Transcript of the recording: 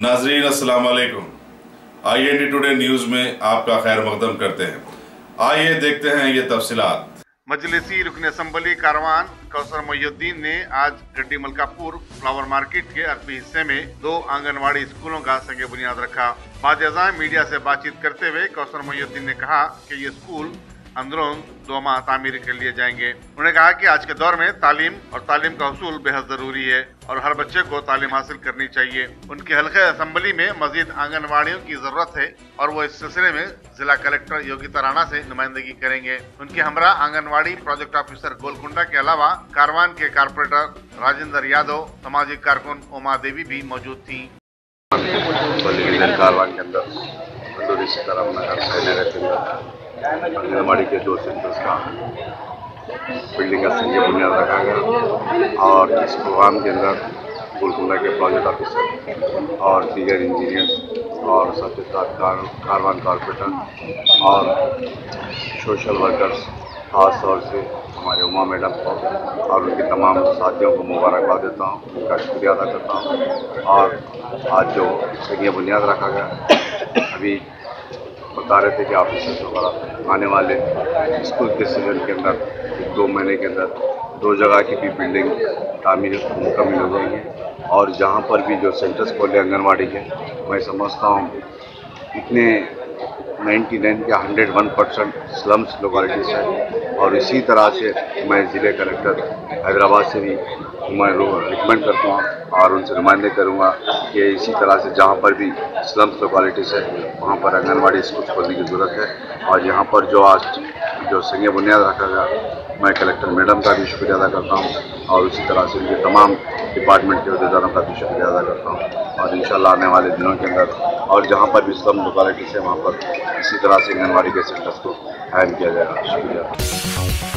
नाजरीन अस्सलाम वालेकुम। IND टुडे न्यूज में आपका खैर मकदम करते हैं। आइए देखते हैं ये तफसीलात। मजलिसी रुकन असम्बली कारवान कौसर मोहिउद्दीन ने आज गड्डी मलकापुर फ्लावर मार्केट के अरबी हिस्से में 2 आंगनवाड़ी स्कूलों का संग बुनियाद रखा। बाद अज़ां मीडिया से बातचीत करते हुए कौसर मोहिउद्दीन ने कहा कि ये स्कूल अंदरून 2 माह तामीर कर लिए जाएंगे। उन्होंने कहा कि आज के दौर में तालीम और तालीम का हसूल बेहद जरूरी है और हर बच्चे को तालीम हासिल करनी चाहिए। उनके हल्के असम्बली में मजीद आंगनवाड़ियों की जरूरत है और वो इस सिलसिले में जिला कलेक्टर योगिता राणा से नुमाइंदगी करेंगे। उनके हमरा आंगनवाड़ी प्रोजेक्ट ऑफिसर गोलकुंडा के अलावा कारवान के कारपोरेटर राजेंद्र यादव, सामाजिक कारकुन उमा देवी भी मौजूद थी। कारवान के अंदर आंगनबाड़ी के 2 सेंटर्स का बिल्डिंग का संग बुनियाद रखा गया और इस प्रोग्राम के अंदर गोलकुंडा के प्रोजेक्ट ऑफिसर और दीगर इंजीनियर्स और साथ ही साथ कारवान कॉर्पोरेटर और सोशल वर्कर्स, खास तौर से हमारे उमा मैडम को और उनके तमाम साथियों को मुबारकबाद देता हूँ, उनका शुक्रिया अदा करता हूँ। और आज जो संग बुनियाद रखा गया, अभी बता रहे थे कि ऑफिसर्स वगैरह आने वाले स्कूल के सीजन के अंदर 2 महीने के अंदर 2 जगह की भी बिल्डिंग तामीर मुकम्मल हो जाएंगे। और जहाँ पर भी जो सेंटर्स खोले आंगनवाड़ी के, मैं समझता हूँ इतने 99 या 101% स्लम्स लोकेलिटीज़ है। और इसी तरह से मैं ज़िले कलेक्टर हैदराबाद से भी मैं रिकमेंड करता हूँ और उनसे नुमाइंदे करूँगा कि इसी तरह से जहाँ पर भी स्लम्स लोकेलिटीज़ है वहाँ पर आंगनवाड़ी स्कूल खोलने की ज़रूरत है। और यहाँ पर जो आज जो संग बुनियाद रखा गया, मैं कलेक्टर मैडम का भी शुक्रिया अदा करता हूँ और उसी तरह से उनके तमाम डिपार्टमेंट के अहदेदारों का भी शुक्रिया अदा करता हूँ। और इंशाल्लाह आने वाले दिनों के अंदर और जहाँ पर भी स्लम लोकेलिटीज़ है वहाँ पर इसी तरह से आंगनवाड़ी के सेंटर्स को कायम किया जाएगा। शुक्रिया।